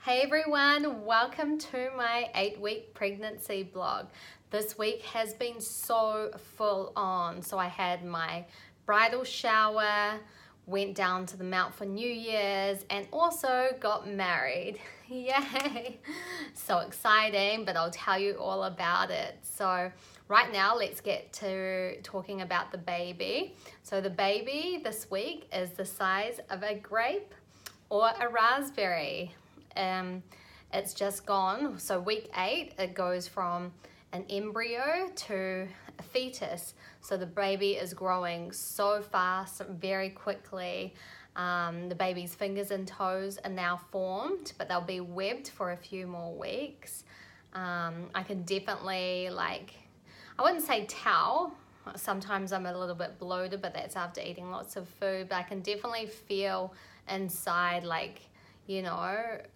Hey everyone, welcome to my 8-week pregnancy vlog. This week has been so full on. So I had my bridal shower, went down to the Mount for New Year's, and also got married. Yay! So exciting, but I'll tell you all about it. So right now, let's get to talking about the baby. So the baby this week is the size of a grape or a raspberry. It's just gone. So week 8, it goes from an embryo to a fetus. So the baby is growing so fast, very quickly. The baby's fingers and toes are now formed, but they'll be webbed for a few more weeks. I can definitely, I wouldn't say tell. Sometimes I'm a little bit bloated, but that's after eating lots of food. But I can definitely feel inside,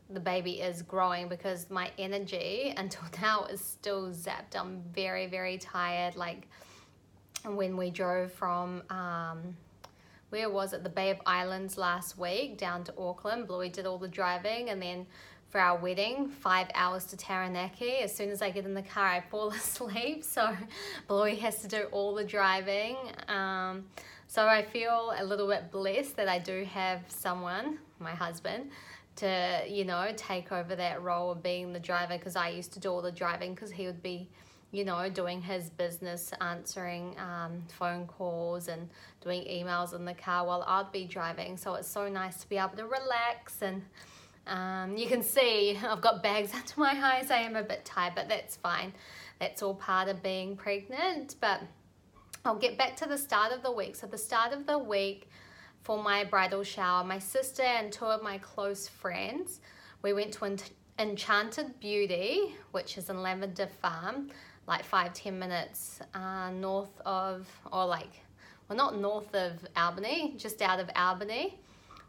the baby is growing, because my energy until now is still zapped. I'm very, very tired. Like when we drove from, where was it? The Bay of Islands last week down to Auckland. Bluey did all the driving, and then for our wedding, 5 hours to Taranaki. As soon as I get in the car, I fall asleep. So Bluey has to do all the driving. So I feel a little bit blessed that I do have someone, my husband, to, take over that role of being the driver, because I used to do all the driving, because he would be, doing his business, answering phone calls and doing emails in the car while I'd be driving. So it's so nice to be able to relax. And you can see I've got bags under my eyes. I am a bit tired, but that's fine. That's all part of being pregnant. But I'll get back to the start of the week. So the start of the week, for my bridal shower, my sister and 2 of my close friends, we went to Enchanted Beauty, which is in Lavender Farm, like 5-10 minutes north of, not north of Albany, just out of Albany.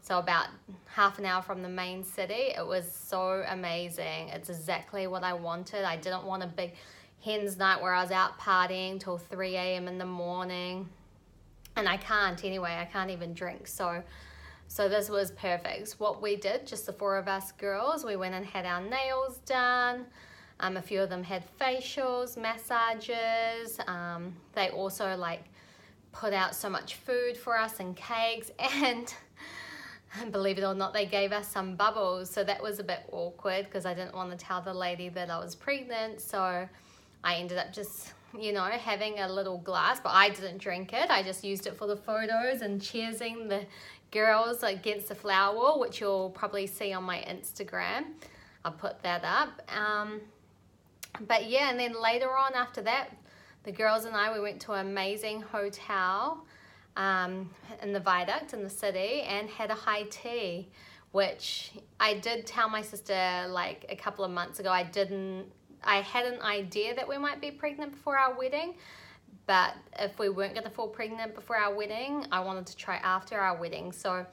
So about half an hour from the main city. It was so amazing. It's exactly what I wanted. I didn't want a big hen's night where I was out partying till 3 a.m. in the morning. And I can't anyway. I can't even drink. So this was perfect. What we did, just the 4 of us girls, we went and had our nails done. A few of them had facials, massages. They also put out so much food for us and cakes, and believe it or not, they gave us some bubbles. So that was a bit awkward, because I didn't want to tell the lady that I was pregnant. So I ended up just, having a little glass, but I didn't drink it. I just used it for the photos and cheersing the girls against the flower wall, which you'll probably see on my Instagram. I'll put that up. But yeah, and then later on after that, the girls and I, we went to an amazing hotel in the Viaduct in the city and had a high tea, which I did tell my sister a couple of months ago. I had an idea that we might be pregnant before our wedding, but if we weren't going to fall pregnant before our wedding, I wanted to try after our wedding. So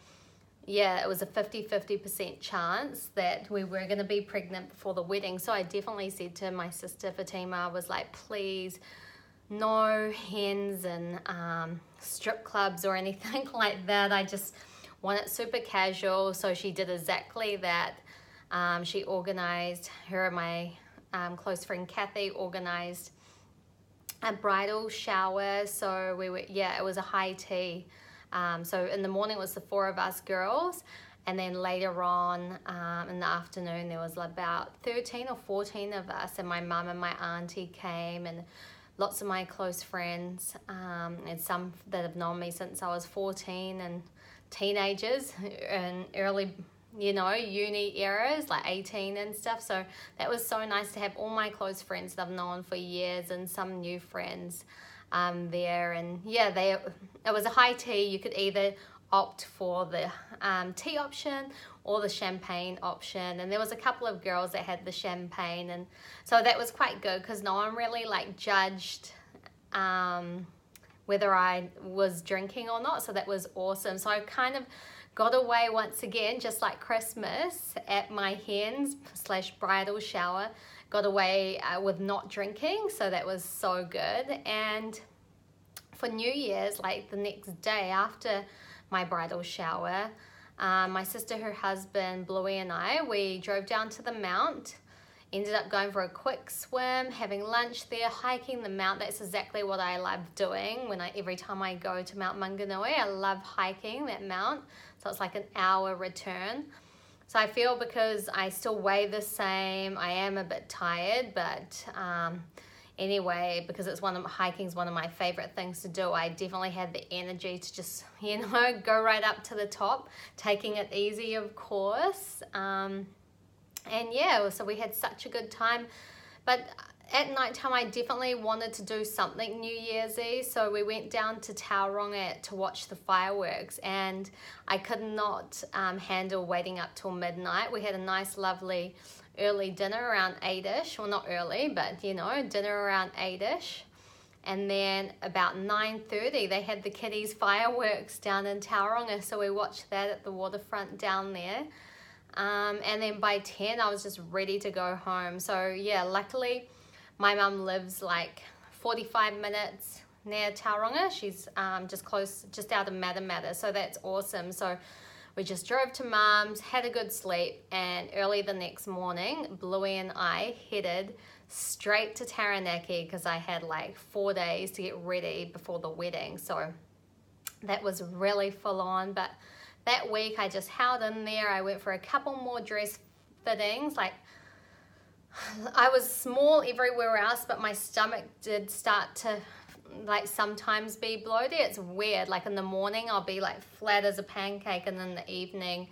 yeah, it was a 50-50% chance that we were going to be pregnant before the wedding. So I definitely said to my sister Fatima, I was like, please, no hens and strip clubs or anything like that. I just want it super casual. So she did exactly that. She organized, her and my close friend Kathy organized a bridal shower. So it was a high tea. So in the morning it was the 4 of us girls, and then later on in the afternoon there was about 13 or 14 of us, and my mum and my auntie came, and lots of my close friends, and some that have known me since I was 14, and teenagers and early uni eras, 18 and stuff. So that was so nice to have all my close friends that I've known for years, and some new friends there. And yeah, it was a high tea. You could either opt for the tea option or the champagne option, and there was a couple of girls that had the champagne, and so that was quite good, because no one really judged whether I was drinking or not. So that was awesome. So I kind of got away once again, just like Christmas at my hens / bridal shower, got away with not drinking. So that was so good. And for New Year's, the next day after my bridal shower, My sister, her husband, Bluey, and we drove down to the mount, ended up going for a quick swim, having lunch there, hiking the mount. That's exactly what I love doing every time I go to Mount Maunganui. I love hiking that mount, so it's like an hour return. So I feel because I still weigh the same, I am a bit tired, but anyway, because hiking's one of my favorite things to do, I definitely had the energy to just, go right up to the top, taking it easy, of course. And yeah, so we had such a good time. But at night time, I definitely wanted to do something New Year's Eve, so we went down to Tauranga to watch the fireworks, and I could not handle waiting up till midnight. We had a nice, lovely early dinner around 8ish, well, not early, but dinner around 8ish, and then about 9:30 they had the kiddies fireworks down in Tauranga, so we watched that at the waterfront down there. And then by 10 I was just ready to go home. So yeah, luckily my mum lives like 45 minutes near Tauranga. She's just out of Matamata, so that's awesome. So we just drove to Mum's, had a good sleep, and early the next morning, Bluey and I headed straight to Taranaki because I had like 4 days to get ready before the wedding. So that was really full on, but that week I just held in there. I went for a couple more dress fittings. Like, I was small everywhere else, but my stomach did start to like sometimes be bloated. It's weird. Like in the morning I'll be like flat as a pancake, and in the evening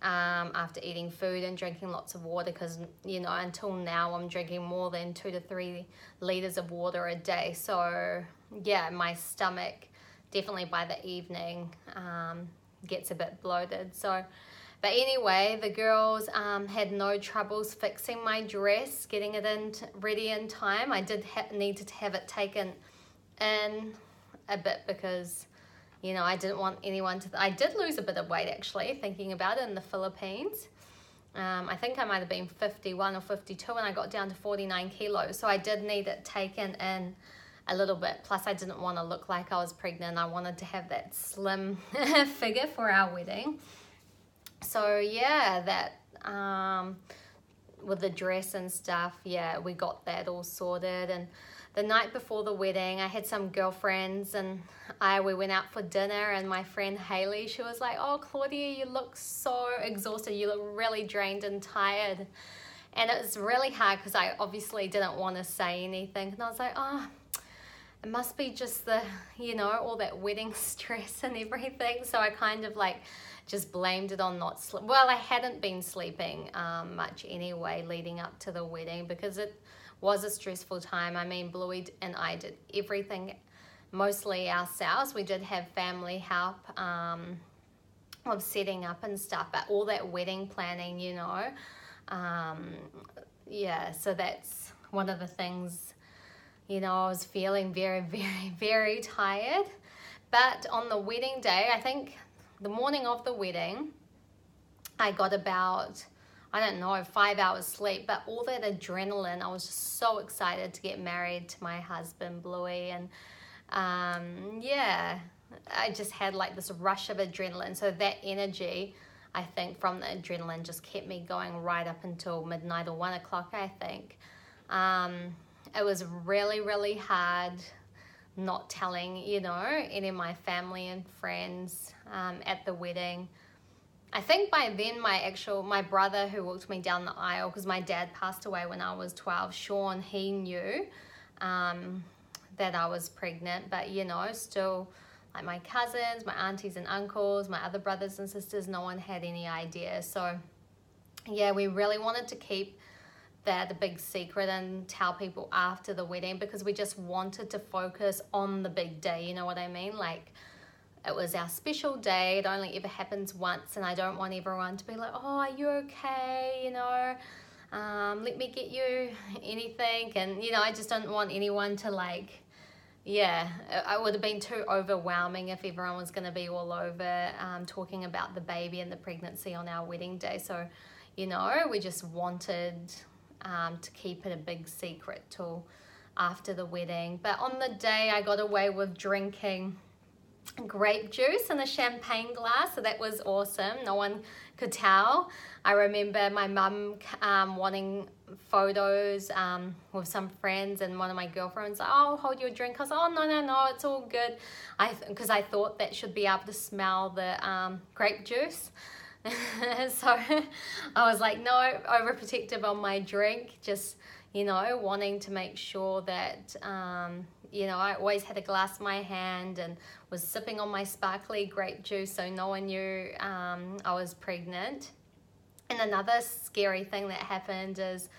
after eating food and drinking lots of water, because until now I'm drinking more than 2 to 3 liters of water a day. So yeah, my stomach definitely by the evening gets a bit bloated. So but anyway, the girls had no troubles fixing my dress, getting it ready in time. I did need to have it taken in a bit because I didn't want anyone to I did lose a bit of weight, actually, thinking about it, in the Philippines. I think I might have been 51 or 52 and I got down to 49 kilos, so I did need it taken in a little bit. Plus I didn't want to look like I was pregnant. I wanted to have that slim figure for our wedding. So yeah, that with the dress and stuff, yeah, we got that all sorted. And the night before the wedding, I had some girlfriends and we went out for dinner, and my friend Haley, she was like, "Oh, Claudia, you look so exhausted. You look really drained and tired." And it was really hard because I obviously didn't want to say anything. And I was like, oh, it must be just the, all that wedding stress and everything. So I kind of like just blamed it on not sleep. Well, I hadn't been sleeping much anyway leading up to the wedding because it was a stressful time. I mean, Bluey and I did everything mostly ourselves. We did have family help of setting up and stuff, but all that wedding planning, yeah, so that's one of the things, I was feeling very, very, very tired. But on the wedding day, I think the morning of the wedding, I got about, 5 hours sleep, but all that adrenaline, I was just so excited to get married to my husband, Bluey, and yeah, I just had like this rush of adrenaline. So that energy, I think, from the adrenaline just kept me going right up until midnight or 1 o'clock, I think. It was really, really hard not telling, any of my family and friends at the wedding. I think by then my brother who walked me down the aisle, because my dad passed away when I was 12, Sean, he knew that I was pregnant, but still, like my cousins, my aunties and uncles, my other brothers and sisters, no one had any idea. So yeah, we really wanted to keep that a big secret and tell people after the wedding, because we just wanted to focus on the big day, you know what I mean? Like, it was our special day. It only ever happens once, and I don't want everyone to be like, oh, are you okay? Let me get you anything. And, I just don't want anyone to like, yeah, it would have been too overwhelming if everyone was going to be all over talking about the baby and the pregnancy on our wedding day. So, we just wanted to keep it a big secret till after the wedding. But on the day, I got away with drinking grape juice in a champagne glass, so that was awesome. No one could tell. I remember my mum wanting photos with some friends, and one of my girlfriends, oh, hold your drink. I was like, oh, no, it's all good. Because I thought that should be able to smell the grape juice. So I was like, no, overprotective on my drink, just, you know, wanting to make sure that, you know, I always had a glass in my hand and was sipping on my sparkly grape juice, so no one knew I was pregnant. And another scary thing that happened is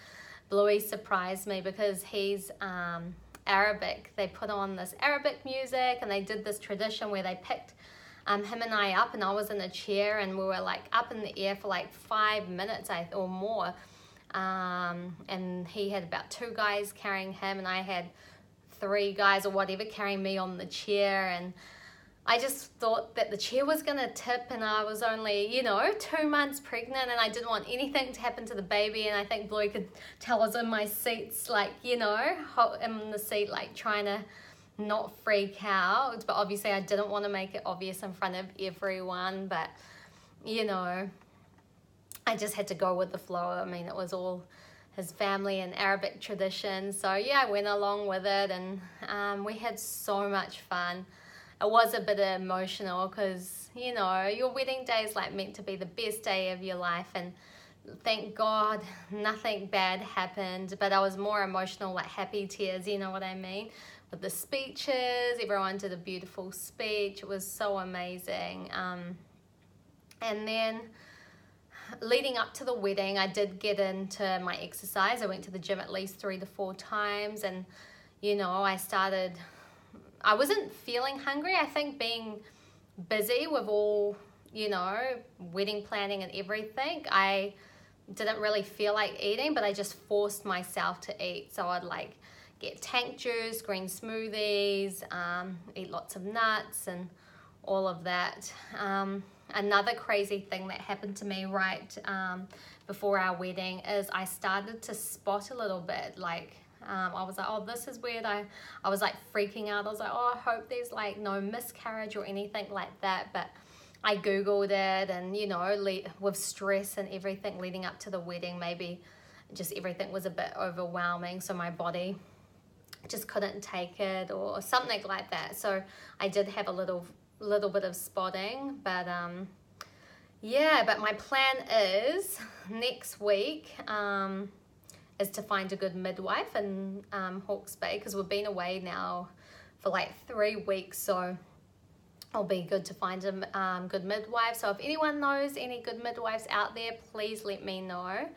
Bluey surprised me because he's Arabic. They put on this Arabic music and they did this tradition where they picked him and I up, and I was in a chair and we were like up in the air for like 5 minutes or more. And he had about 2 guys carrying him, and I had 3 guys or whatever carrying me on the chair, and I just thought that the chair was gonna tip, and I was only, you know, 2 months pregnant, and I didn't want anything to happen to the baby. And I think Bluey could tell I was in my seats, like, you know, in the seat, like trying to not freak out. But obviously I didn't want to make it obvious in front of everyone, but, you know, I just had to go with the flow. I mean, it was all his family and Arabic tradition, so yeah, I went along with it, and we had so much fun. It was a bit emotional because, you know, your wedding day is like meant to be the best day of your life, and thank God nothing bad happened, but I was more emotional, like happy tears, you know what I mean, with the speeches. Everyone did a beautiful speech. It was so amazing. And then leading up to the wedding, I did get into my exercise. I went to the gym at least 3 to 4 times, and, you know, I wasn't feeling hungry. I think being busy with all, you know, wedding planning and everything, I didn't really feel like eating, but I just forced myself to eat. So I'd like get tank juice, green smoothies, eat lots of nuts and all of that. Another crazy thing that happened to me right before our wedding is I started to spot a little bit. Like, I was like, oh, this is weird. I was like freaking out. I was like, oh, I hope there's like no miscarriage or anything like that. But I Googled it, and, you know, with stress and everything leading up to the wedding, maybe just everything was a bit overwhelming. So my body just couldn't take it or something like that. So I did have a little bit of spotting, but yeah, but my plan is next week is to find a good midwife in Hawke's Bay, because we've been away now for like 3 weeks, so it'll be good to find a good midwife. So if anyone knows any good midwives out there, please let me know.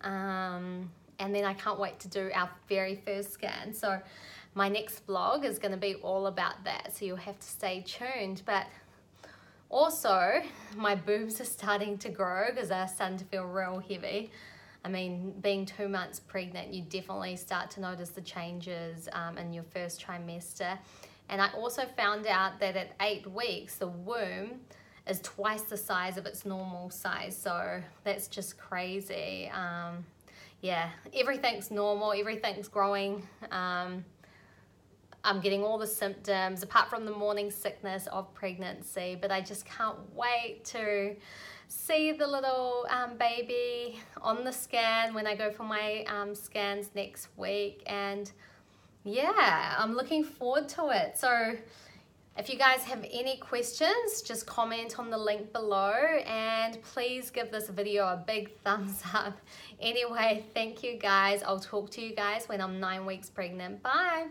And then I can't wait to do our very first scan. So my next vlog is going to be all about that, so you'll have to stay tuned. But also, my boobs are starting to grow because they're starting to feel real heavy. I mean, being 2 months pregnant, you definitely start to notice the changes in your first trimester. And I also found out that at 8 weeks, the womb is twice the size of its normal size. So that's just crazy. Yeah, everything's normal, everything's growing. I'm getting all the symptoms apart from the morning sickness of pregnancy, but I just can't wait to see the little baby on the scan when I go for my scans next week. And yeah, I'm looking forward to it. So if you guys have any questions, just comment on the link below, and please give this video a big thumbs up. Anyway, thank you guys. I'll talk to you guys when I'm 9 weeks pregnant. Bye.